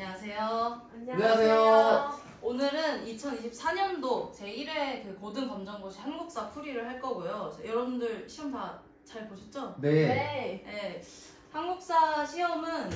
안녕하세요. 안녕하세요. 오늘은 2024년도 제1회 그 고등검정고시 한국사 풀이를 할 거고요. 여러분들 시험 다 잘 보셨죠? 네. 네. 한국사 시험은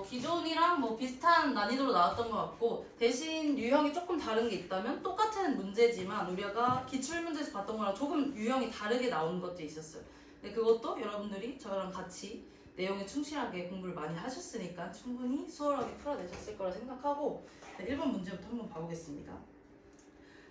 기존이랑 뭐 비슷한 난이도로 나왔던 것 같고, 대신 유형이 조금 다른 게 있다면 똑같은 문제지만 우리가 기출문제에서 봤던 거랑 조금 유형이 다르게 나온 것도 있었어요. 근데 그것도 여러분들이 저랑 같이 내용에 충실하게 공부를 많이 하셨으니까 충분히 수월하게 풀어내셨을 거라 생각하고, 1번 문제부터 한번 봐보겠습니다.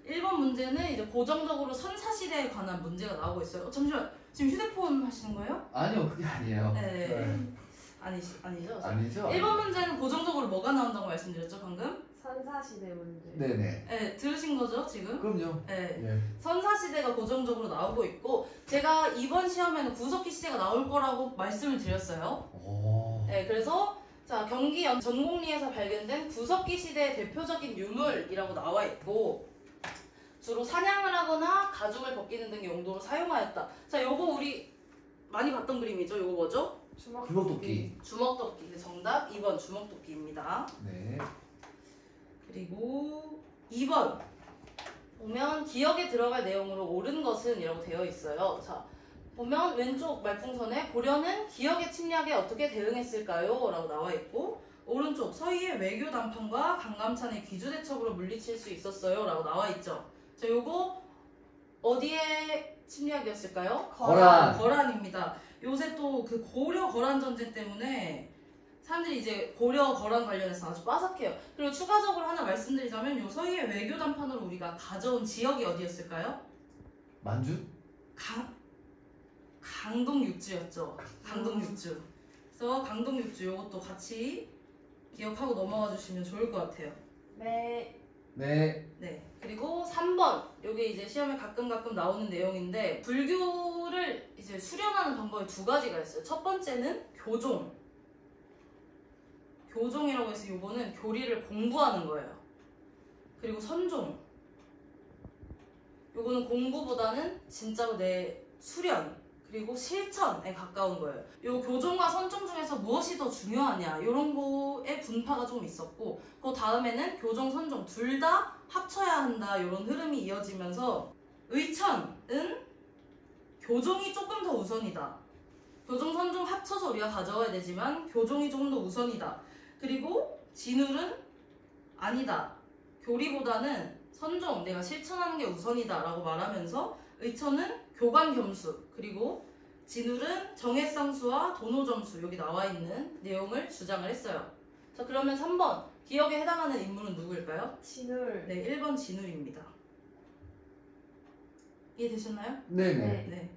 1번 문제는 이제 고정적으로 선사시대에 관한 문제가 나오고 있어요. 잠시만, 지금 휴대폰 하시는 거예요? 아니요, 그게 아니에요. 네. 아니죠? 아니죠? 1번 문제는 고정적으로 뭐가 나온다고 말씀드렸죠, 방금? 선사시대 문제. 네네. 네, 들으신 거죠, 지금? 그럼요. 네. 예. 선사시대가 고정적으로 나오고 있고, 제가 이번 시험에는 구석기 시대가 나올 거라고 말씀을 드렸어요. 오. 네, 그래서 자, 경기 전곡리에서 발견된 구석기 시대의 대표적인 유물이라고 나와 있고, 주로 사냥을 하거나 가죽을 벗기는 등의 용도로 사용하였다. 자, 요거 우리 많이 봤던 그림이죠? 요거 뭐죠? 주먹도끼. 주먹도끼. 네, 정답 2번 주먹도끼입니다. 네. 그리고 2번 보면 기억에 들어갈 내용으로 옳은 것은 이라고 되어 있어요. 자, 보면 왼쪽 말풍선에 고려는 기억의 침략에 어떻게 대응했을까요? 라고 나와 있고, 오른쪽 서희의 외교 담판과 강감찬의 귀주대첩으로 물리칠 수 있었어요 라고 나와 있죠. 자, 요거 어디에 침략이었을까요? 거란. 거란입니다. 요새 또 그 고려 거란 전쟁 때문에 사람들이 이제 고려 거란 관련해서 아주 빠삭해요. 그리고 추가적으로 하나 말씀드리자면 요 서희의 외교 담판으로 우리가 가져온 지역이 어디였을까요? 만주? 강동 육주였죠. 강동 육주. 그래서 강동 육주 요것도 같이 기억하고 넘어가 주시면 좋을 것 같아요. 네. 네. 네. 그리고 3번. 요게 이제 시험에 가끔 나오는 내용인데, 불교를 이제 수련하는 방법이 두 가지가 있어요. 첫 번째는 교종이라고 해서 요거는 교리를 공부하는 거예요. 그리고 선종. 요거는 공부보다는 진짜로 내 수련 그리고 실천에 가까운 거예요. 요 교종과 선종 중에서 무엇이 더 중요하냐, 이런 거에 분파가 좀 있었고, 그 다음에는 교종, 선종 둘 다 합쳐야 한다, 이런 흐름이 이어지면서 의천은 교종이 조금 더 우선이다. 교종, 선종 합쳐서 우리가 가져와야 되지만 교종이 조금 더 우선이다. 그리고 진울은 아니다. 교리보다는 선종, 내가 실천하는 게 우선이다 라고 말하면서 의천은 교관 겸수, 그리고 진울은 정해상수와 도노점수, 여기 나와 있는 내용을 주장을 했어요. 자, 그러면 3번 기억에 해당하는 인물은 누구일까요? 진울. 네, 1번 진울입니다. 이해되셨나요? 네네. 네.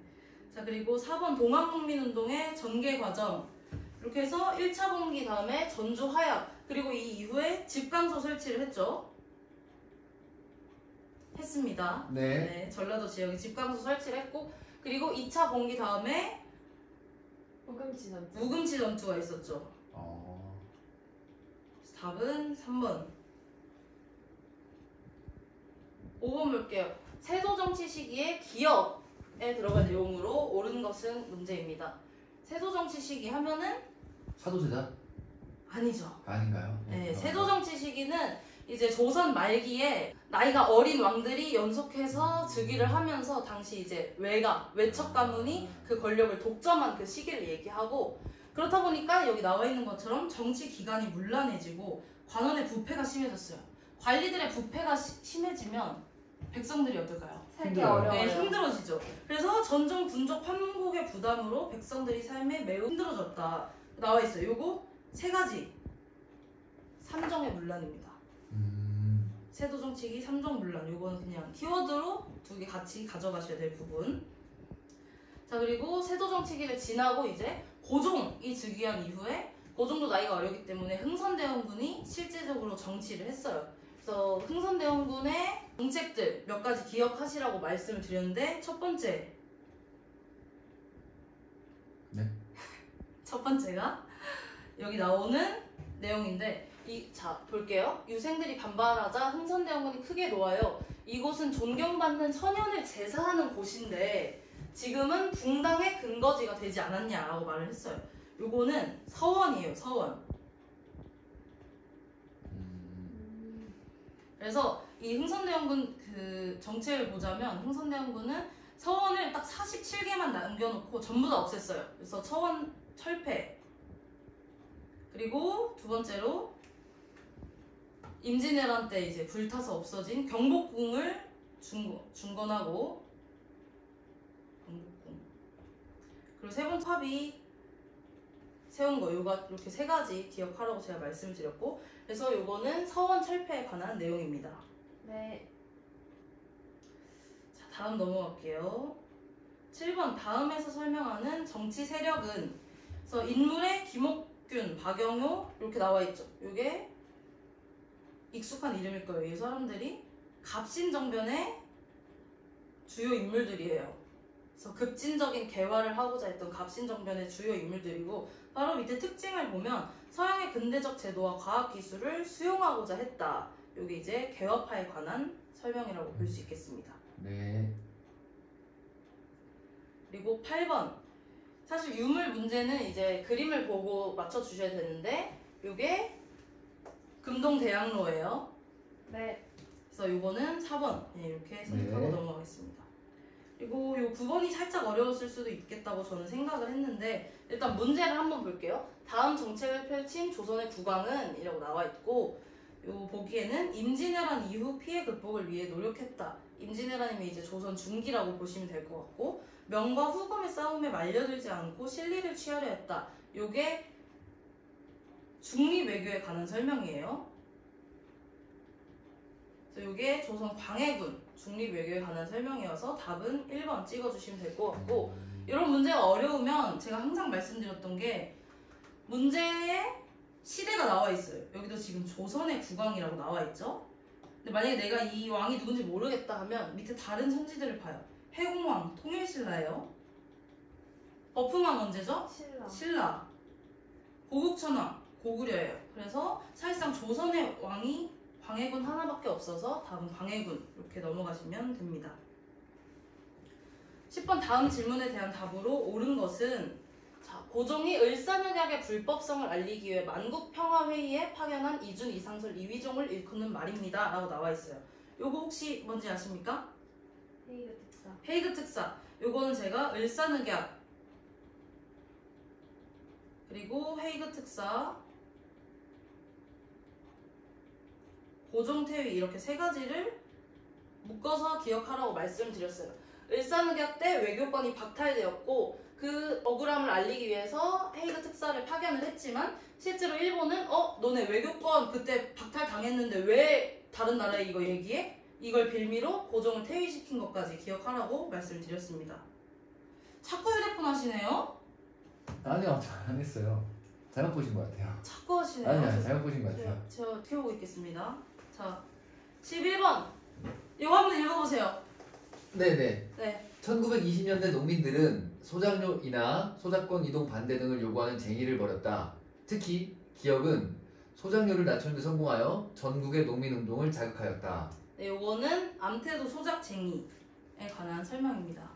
자, 그리고 4번 동학국민운동의 전개 과정. 이렇게 해서 1차 봉기 다음에 전주 화약, 그리고 이 이후에 집강소 설치를 했죠. 했습니다. 네. 전라도 지역에 집강소 설치를 했고, 그리고 2차 봉기 다음에 우금치 전투가 있었죠. 답은 3번. 5번 볼게요. 세조 정치 시기의 기억에 들어갈 내용으로 옳은 것은 문제입니다. 세조 정치 시기 하면은 사도세자? 아니죠. 아닌가요? 네, 세조 정치 시기는 이제 조선 말기에 나이가 어린 왕들이 연속해서 즉위를 하면서 당시 이제 외척 가문이 그 권력을 독점한 그 시기를 얘기하고, 그렇다 보니까 여기 나와 있는 것처럼 정치 기관이 문란해지고 관원의 부패가 심해졌어요. 관리들의 부패가 심해지면 백성들이 어떨까요? 살기 힘들어요. 어려워요. 네, 힘들어지죠. 그래서 전정, 군족, 환국의 부담으로 백성들이 삶에 매우 힘들어졌다. 나와 있어요. 요거 세 가지. 삼정의 문란입니다. 세도 정치기, 삼정 문란. 요거는 그냥 키워드로 두 개 같이 가져가셔야 될 부분. 자, 그리고 세도 정치기를 지나고 이제 고종이 즉위한 이후에, 고종도 나이가 어리기 때문에 흥선대원군이 실제적으로 정치를 했어요. 그래서 흥선대원군의 정책들 몇 가지 기억하시라고 말씀을 드렸는데, 첫 번째. 네. 첫 번째가 여기 나오는 내용인데, 자, 볼게요. 유생들이 반발하자 흥선대원군이 크게 놓아요. 이곳은 존경받는 선현을 제사하는 곳인데 지금은 붕당의 근거지가 되지 않았냐라고 말을 했어요. 요거는 서원이에요. 서원. 그래서 이 흥선대원군 그 정책을 보자면 흥선대원군은 서원을 딱 47개만 남겨놓고 전부 다 없앴어요. 그래서 서원 철폐. 그리고 두 번째로 임진왜란 때 이제 불타서 없어진 경복궁을 중건하고 경복궁. 그리고 세 번째 합의 세운 거 요가 이렇게 세 가지 기억하라고 제가 말씀드렸고 그래서 요거는 서원 철폐에 관한 내용입니다. 네. 자, 다음 넘어갈게요. 7번 다음에서 설명하는 정치 세력은 그래서 인물에 김옥균, 박영효 이렇게 나와 있죠. 요게 익숙한 이름일 거예요. 이 사람들이 갑신정변의 주요 인물들이에요. 그래서 급진적인 개화를 하고자 했던 갑신정변의 주요 인물들이고 바로 밑에 특징을 보면 서양의 근대적 제도와 과학기술을 수용하고자 했다. 이게 이제 개화파에 관한 설명이라고 볼 수 있겠습니다. 네. 그리고 8번 사실 유물 문제는 이제 그림을 보고 맞춰주셔야 되는데 이게 금동대학로예요. 네. 그래서 이거는 4번 이렇게 선택하고 네. 넘어가겠습니다. 그리고 이 9번이 살짝 어려웠을 수도 있겠다고 저는 생각을 했는데 일단 문제를 한번 볼게요. 다음 정책을 펼친 조선의 국왕은 이라고 나와 있고 요 보기에는 임진왜란 이후 피해 극복을 위해 노력했다. 임진왜란이면 이제 조선 중기라고 보시면 될 것 같고 명과 후금의 싸움에 말려들지 않고 실리를 취하려 했다. 요게 중립 외교에 관한 설명이에요. 그래서 요게 조선 광해군 중립 외교에 관한 설명이어서 답은 1번 찍어주시면 될 것 같고 이런 문제가 어려우면 제가 항상 말씀드렸던 게 문제에 시대가 나와 있어요. 여기도 지금 조선의 국왕이라고 나와 있죠. 근데 만약에 내가 이 왕이 누군지 모르겠다 하면 밑에 다른 선지들을 봐요. 해공왕, 통일신라예요. 버풍왕 언제죠? 신라. 신라. 고국천왕, 고구려예요. 그래서 사실상 조선의 왕이 광해군 하나밖에 없어서 답은 광해군 이렇게 넘어가시면 됩니다. 10번 다음 질문에 대한 답으로 옳은 것은 자, 고종이 을사늑약의 불법성을 알리기 위해 만국평화회의에 파견한 이준 이상설 이휘종을 일컫는 말입니다. 라고 나와 있어요. 요거 혹시 뭔지 아십니까? 헤이그 특사. 헤이그 특사. 요거는 제가 을사늑약 그리고 헤이그 특사 고종퇴위 이렇게 세 가지를 묶어서 기억하라고 말씀드렸어요. 을사늑약 때 외교권이 박탈되었고 그 억울함을 알리기 위해서 헤이그 특사를 파견을 했지만 실제로 일본은 너네 외교권 그때 박탈당했는데 왜 다른 나라에 이거 얘기해? 이걸 빌미로 고종을 퇴위시킨 것까지 기억하라고 말씀드렸습니다. 자꾸 휴대폰 하시네요? 아니요, 안 했어요. 잘못 보신 것 같아요. 자꾸 하시네요. 아니, 잘못 보신 것 같아요. 제가 키워보고 있겠습니다. 자, 11번 이거 한번 읽어보세요. 네네. 네. 1920년대 농민들은 소작료이나 소작권 이동 반대 등을 요구하는 쟁의를 벌였다. 특히 기역은 소작료를 낮추는 데 성공하여 전국의 농민운동을 자극하였다. 네, 요거는 암태도 소작쟁이에 관한 설명입니다.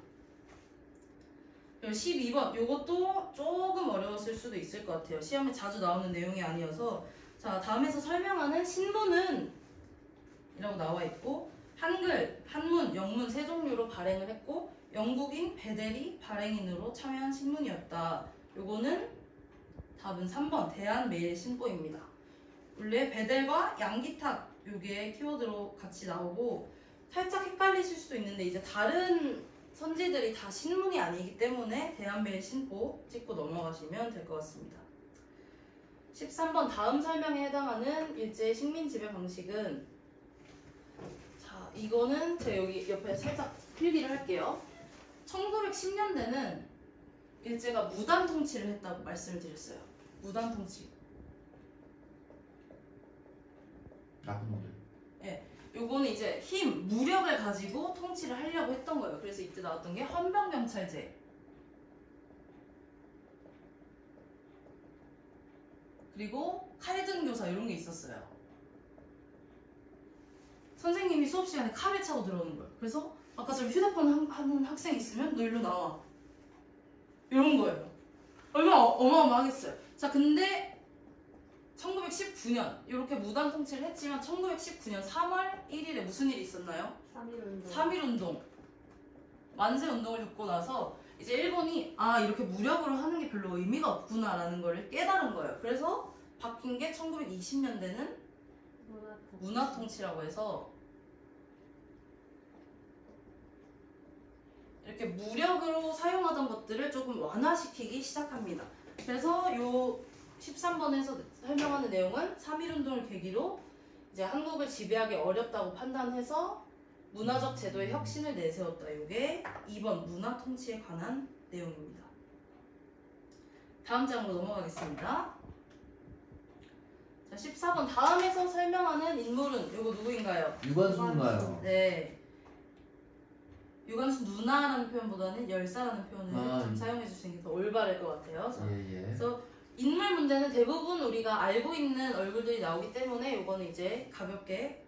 그리고 12번 요것도 조금 어려웠을 수도 있을 것 같아요. 시험에 자주 나오는 내용이 아니어서 자 다음에서 설명하는 신문은 이라고 나와 있고 한글, 한문, 영문 세 종류로 발행을 했고 영국인 베델이 발행인으로 참여한 신문이었다. 요거는 답은 3번 대한매일신보입니다. 원래 베델과 양기탁 요게 키워드로 같이 나오고 살짝 헷갈리실 수도 있는데 이제 다른 선지들이 다 신문이 아니기 때문에 대한매일신보 찍고 넘어가시면 될 것 같습니다. 13번 다음 설명에 해당하는 일제의 식민지배 방식은 자 이거는 제가 여기 옆에 살짝 필기를 할게요. 1910년대는 일제가 무단 통치를 했다고 말씀을 드렸어요. 무단 통치. 나쁜 놈들. 예, 요거는 이제 힘, 무력을 가지고 통치를 하려고 했던 거예요. 그래서 이때 나왔던 게 헌병경찰제. 그리고 칼등교사 이런 게 있었어요. 선생님이 수업 시간에 칼을 차고 들어오는 거예요. 그래서 아까처럼 휴대폰 하는 학생 있으면 너 일로 나와. 이런 거예요. 얼마나 어마어마하겠어요. 자, 근데 1919년 이렇게 무단 통치를 했지만 1919년 3월 1일에 무슨 일이 있었나요? 3.1운동. 3.1운동 만세 운동을 겪고 나서 이제 일본이 이렇게 무력으로 하는 게 별로 의미가 없구나라는 걸 깨달은 거예요. 그래서 바뀐 게 1920년대는 문화통치라고 해서 이렇게 무력으로 사용하던 것들을 조금 완화시키기 시작합니다. 그래서 요 13번에서 설명하는 내용은 3.1운동을 계기로 이제 한국을 지배하기 어렵다고 판단해서 문화적 제도의 혁신을 내세웠다. 이게 2번 문화통치에 관한 내용입니다. 다음 장으로 넘어가겠습니다. 자, 14번 다음에서 설명하는 인물은 이거 누구인가요? 유관순 누나요. 네. 유관순 누나라는 표현보다는 열사라는 표현을 좀 사용해 주시는 게 더 올바를 것 같아요. 자, 그래서 인물 문제는 대부분 우리가 알고 있는 얼굴들이 나오기 때문에 이거는 이제 가볍게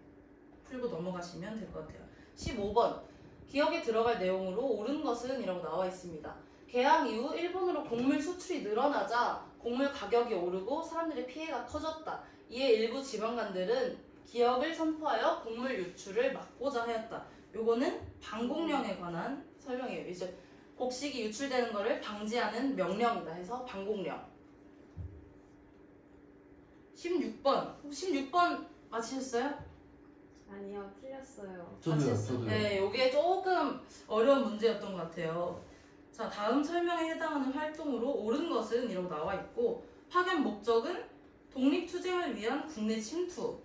풀고 넘어가시면 될 것 같아요. 15번 기억에 들어갈 내용으로 옳은 것은 이라고 나와 있습니다. 개항 이후 일본으로 곡물 수출이 늘어나자 곡물 가격이 오르고 사람들의 피해가 커졌다. 이에 일부 지방간들은 기역을 선포하여 곡물 유출을 막고자 하였다. 요거는 방곡령에 관한 설명이에요. 이제 곡식이 유출되는 것을 방지하는 명령이다 해서 방곡령. 16번 맞히셨어요? 아니요, 틀렸어요. 저도요. 네, 요게 조금 어려운 문제였던 것 같아요. 자, 다음 설명에 해당하는 활동으로 옳은 것은 이라고 나와 있고 파견 목적은 독립투쟁을 위한 국내 침투,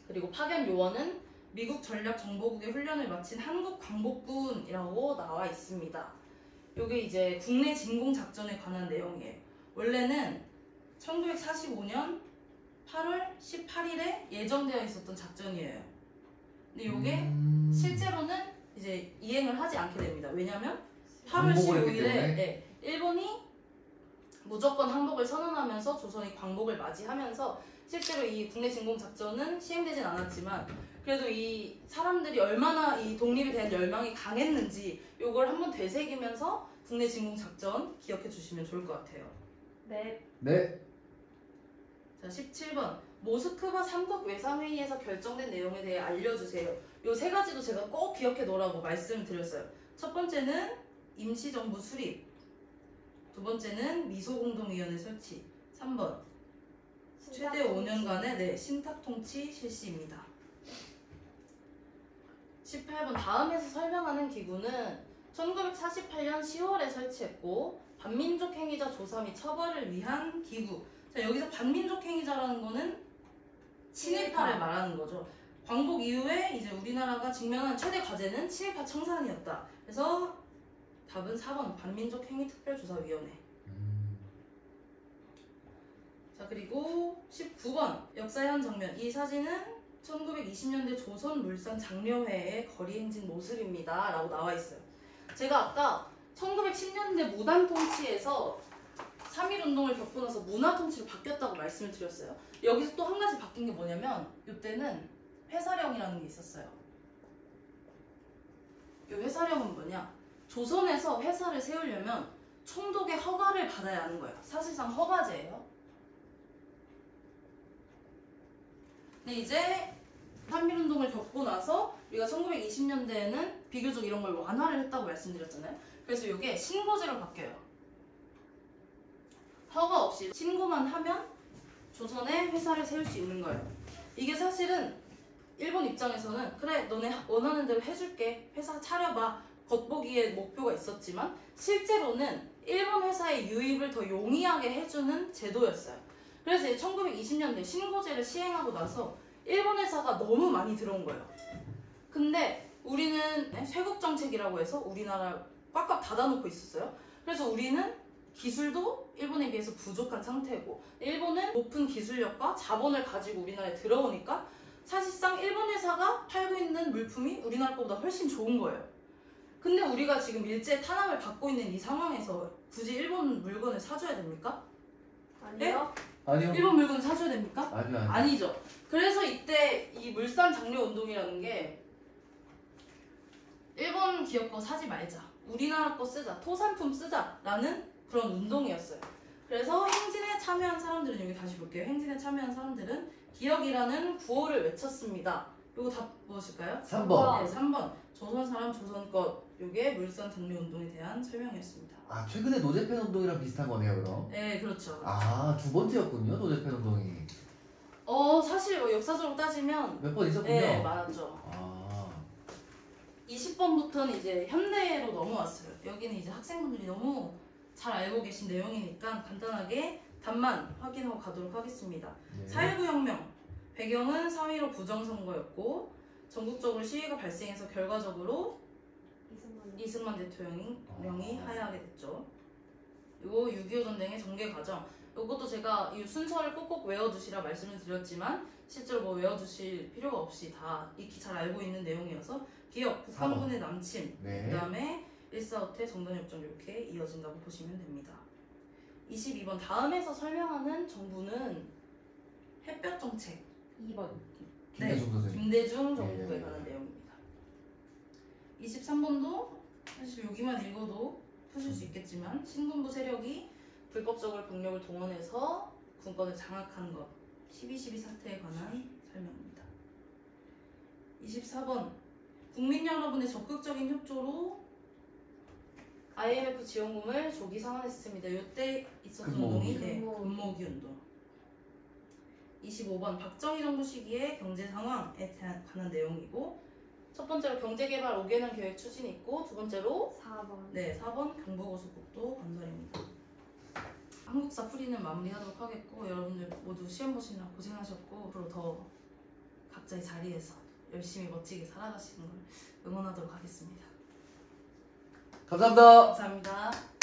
그리고 파견 요원은 미국 전략정보국의 훈련을 마친 한국광복군이라고 나와 있습니다. 요게 이제 국내 진공작전에 관한 내용이에요. 원래는 1945년 8월 18일에 예정되어 있었던 작전이에요. 근데 요게 실제로는 이제 이행을 하지 않게 됩니다. 왜냐면 8월 15일에 일본이 무조건 항복을 선언하면서 조선이 광복을 맞이하면서 실제로 이 국내 진공작전은 시행되진 않았지만 그래도 이 사람들이 얼마나 이 독립에 대한 열망이 강했는지 요걸 한번 되새기면서 국내 진공작전 기억해 주시면 좋을 것 같아요. 네. 자, 17번 모스크바 3국 외상회의에서 결정된 내용에 대해 알려주세요. 요 세 가지도 제가 꼭 기억해 놓으라고 말씀을 드렸어요. 첫 번째는 임시정부 수립, 두 번째는 미소공동위원회 설치, 3번 최대 5년간의 신탁통치 실시입니다. 18번 다음에서 설명하는 기구는 1948년 10월에 설치했고 반민족 행위자 조사 및 처벌을 위한 기구. 자, 여기서 반민족 행위자라는 거는 친일파를 말하는 거죠. 광복 이후에 이제 우리나라가 직면한 최대 과제는 친일파 청산이었다. 그래서 답은 4번 반민족 행위 특별조사위원회. 자, 그리고 19번 역사현 정면. 이 사진은 1920년대 조선물산 장려회의 거리 행진 모습입니다. 라고 나와 있어요. 제가 아까 1910년대 무단통치에서 3.1운동을 겪고 나서 문화통치로 바뀌었다고 말씀을 드렸어요. 여기서 또 한 가지 바뀐 게 뭐냐면 이때는 회사령이라는 게 있었어요. 이 회사령은 뭐냐? 조선에서 회사를 세우려면 총독의 허가를 받아야 하는 거예요. 사실상 허가제예요. 근데 이제 3.1운동을 겪고 나서 우리가 1920년대에는 비교적 이런 걸 완화를 했다고 말씀드렸잖아요. 그래서 이게 신고제로 바뀌어요. 허가 없이 신고만 하면 조선에 회사를 세울 수 있는 거예요. 이게 사실은 일본 입장에서는 그래 너네 원하는 대로 해줄게 회사 차려봐 겉보기에 목표가 있었지만 실제로는 일본 회사의 유입을 더 용이하게 해주는 제도였어요. 그래서 1920년대 신고제를 시행하고 나서 일본 회사가 너무 많이 들어온 거예요. 근데 우리는 쇄국 정책이라고 해서 우리나라 꽉꽉 닫아놓고 있었어요. 그래서 우리는 기술도 일본에 비해서 부족한 상태고 일본은 높은 기술력과 자본을 가지고 우리나라에 들어오니까 사실상 일본 회사가 팔고 있는 물품이 우리나라 것보다 훨씬 좋은 거예요. 근데 우리가 지금 일제 탄압을 받고 있는 이 상황에서 굳이 일본 물건을 사줘야 됩니까? 아니요. 아니요. 일본 물건을 사줘야 됩니까? 아니요. 아니죠. 그래서 이때 이 물산 장려 운동이라는 게 일본 기업 거 사지 말자. 우리나라 거 쓰자. 토산품 쓰자. 라는 그런 운동이었어요. 그래서 행진에 참여한 사람들은 여기 다시 볼게요. 행진에 참여한 사람들은 기억이라는 구호를 외쳤습니다. 요거 답 무엇일까요? 3번. 네, 3번. 조선 사람 조선 것. 요게 물산 정리 운동에 대한 설명이었습니다. 아, 최근에 노제팬 운동이랑 비슷한 거네요, 그럼. 네, 그렇죠. 아, 두 번째였군요, 노제팬 운동이. 사실 뭐 역사적으로 따지면 몇 번 있었군요. 네, 많았죠. 아, 20번부터는 이제 현대로 넘어왔어요. 여기는 이제 학생분들이 너무 잘 알고 계신 내용이니까 간단하게 답만 확인하고 가도록 하겠습니다. 네. 4.19 혁명 배경은 3.15 부정선거였고 전국적으로 시위가 발생해서 결과적으로 이승만 대통령이 하야하게 됐죠. 그리고 6.25 전쟁의 전개 과정, 이것도 제가 이 순서를 꼭꼭 외워두시라 말씀을 드렸지만 실제로 뭐 외워두실 필요가 없이 다 익히 잘 알고 있는 내용이어서 기억, 북한군의 남침, 네. 그 다음에 1.4.5태 정전협정 이렇게 이어진다고 보시면 됩니다. 22번 다음에서 설명하는 정부는 햇볕 정책. 2번. 김대중 선생님. 김대중 정부에 예. 관한 내용입니다. 23번도 사실 여기만 읽어도 푸실 수 있겠지만 신군부 세력이 불법적으로 병력을 동원해서 군권을 장악한 것 12.12 사태에 관한 설명입니다. 24번 국민 여러분의 적극적인 협조로 IMF 지원금을 조기 상환했습니다. 이때 있었던 근모으기. 운동이 근모으기 운동. 25번 박정희 정부 시기의 경제 상황에 관한 내용이고 첫 번째로 경제개발 5개년 계획 추진이 있고 두 번째로 4번. 네 4번 경부고속국도 건설입니다. 한국사 풀이는 마무리하도록 하겠고 여러분들 모두 시험 보시느라 고생하셨고 앞으로 더 각자의 자리에서 열심히 멋지게 살아가시는 걸 응원하도록 하겠습니다. 감사합니다. 감사합니다.